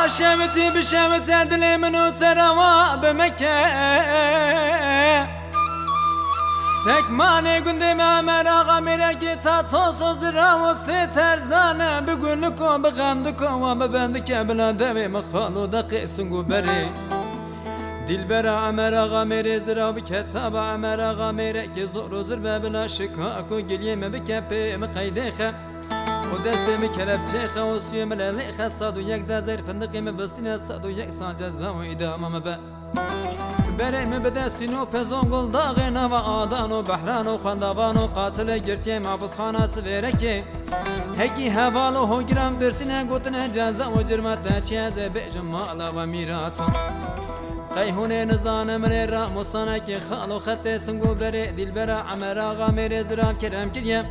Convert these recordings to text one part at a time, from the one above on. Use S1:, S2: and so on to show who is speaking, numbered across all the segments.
S1: شمتي بشمت عدلي منو تروا بمكة سكماني قندم عمرا غميركي تاتوسو زراو سترزانة بقولكو بغمدكو وببندك بلا دمي مخالو دقي سنقو بري دلبرا عمرا غميري زراو بكتابا عمرا غميركي زورو زربا بلا شكاكو قليم بكبي مقيديخة ودستم كلبشيخة وسيوم لليخة صادو يك دازير فندقي مبستين صادو يك سانجزا وإدامة مبا برم بده سینو پزونگل داغنا و آدان و بحران و خندابان و قاتل گرتی محفظ خانه سویرکی هکی حوال و هگرام درسینه گوتنه جزا و جرمت چیزه بیجم مالا و میراتو قیهونه نزانه من را مصانه که خالو خط سنگو بره دل برا عمر آغا میره زرام کرم کریم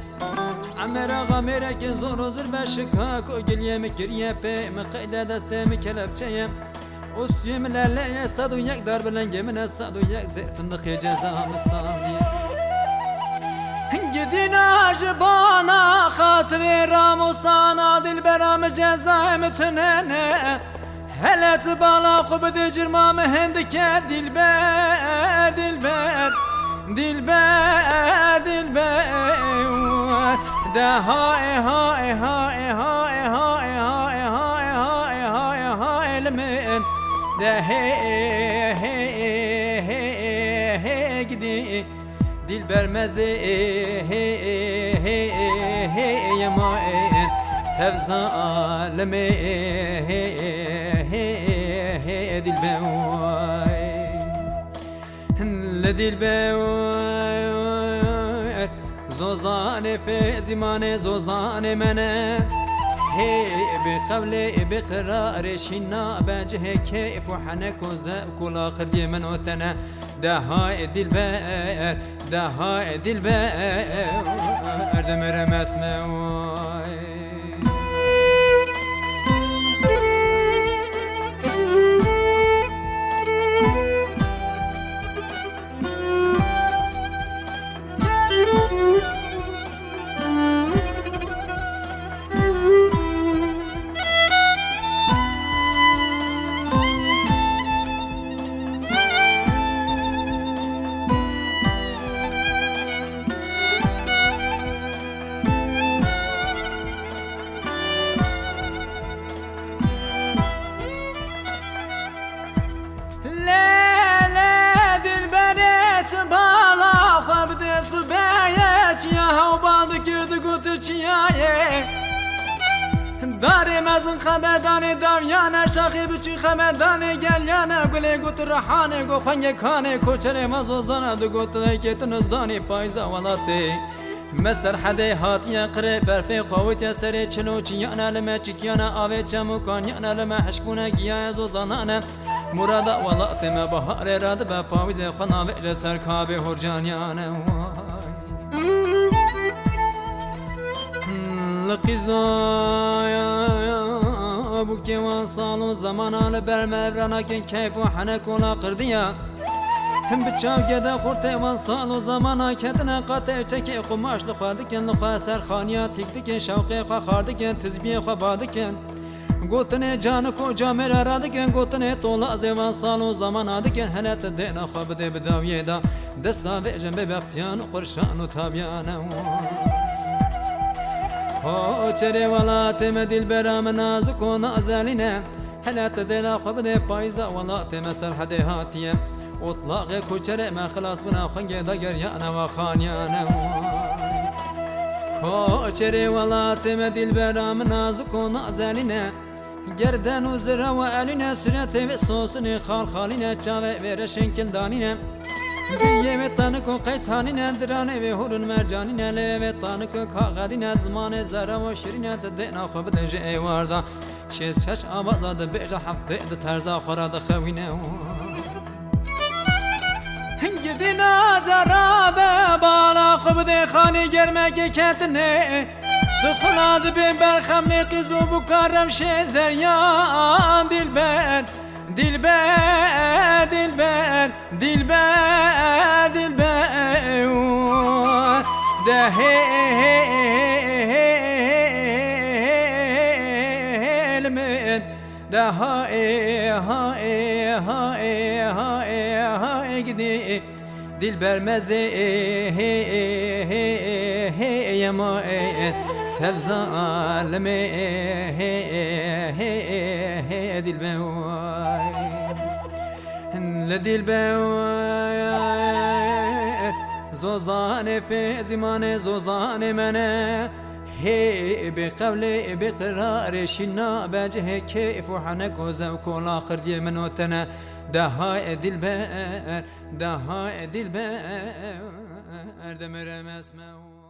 S1: عمر آغا میره که زور و زر بشکاک و گلیم کریه پی مقیده دسته مکلب چیم Üstüm lerle sadu yak dar bilen gemine sadu yak zeyfındık ceza mıstandiye Gidin acı bana hatırı ramusana dilberam ceza mütünene Hele tıbala kubdi cirmamı hendike dilber dilber Dilber dilber Daha eha eha eha eha eha eha eha eha eha elmin de he he he he gidi dilber meze he he he yamaen tevzaleme he he he dilber le dilber zozane fe zimane zozane mene هي بقولي بقرار شنا بجه كيف وحنك وكل قدي من وتنا دهاء دلبر دهاء دلبر دمر مسموي داری مزن خبردانی داریانه شاخی بچی خبردانی گلیانه گلی گوت رحانه گو خنگ کانه کوچره مزوزانه دو گوت لیکتن زانی پایزا ولاتی مسر حده هاتیه قره برفی خویت سری چلو چیانه لمه چکیانه آوه چمو کانیانه لمه حشکونه گیاه زوزانانه مرادا ولاتی مبهار راد به پایز خناوه جسر کابه هرجانیانه لقزايا ابو كيوان صالو زمانا لبرمبرانا كن كيف وحنك ولا قرديا هم بتشاو جدا خورت وان صالو زمانا كدنا قاطع چكي قماش لخوادكن لخوا سرخانيا تيكدكن شوقي خوا خاردكن تزبيه خوا بادكن گوتنه جان کو جامر ارادکن گوتنه طولا زوان صالو زمان ادکن هنت دینا خو بده بداویه دا دستا و جنب بختیان قرشان و تابیانه چره ولاتم دلبرام نازک و نازلینه هلات دلا خبده پایزا ولاتم سرحده هاتیه اطلاق کوچره ما خلاص بنا خنگ دگر یانا و خانیانه چره ولاتم دلبرام نازک و نازلینه گردن و زرا و الینه سنت و سوسنی خال خالینه چاوه ورشن کندانینه بیه تانکو قیتانینه درانه و هورن مرجانینه لی و تانکو کاغدینه زمان زره و شیرینه دینا خوب دنج ایواردا شیز شش آوازاد بیجا هفته ده ترزا خوراد خوینه هنگ دینا جرابه بالا خوب ده خانی گرمه کتنه سخلاد به برخم نقیزو بکارم شیزریان دلبر دلبر دلبر دلبر دلبر ده من daha ha gidi dilber meze yema tevzalme dilber لدلبر زوزان في زمان زوزان منه هي بقول بقرار شنا بجه كيف وحنك وزوك والاخر دي من وتنا دها دلبر دمر مسمو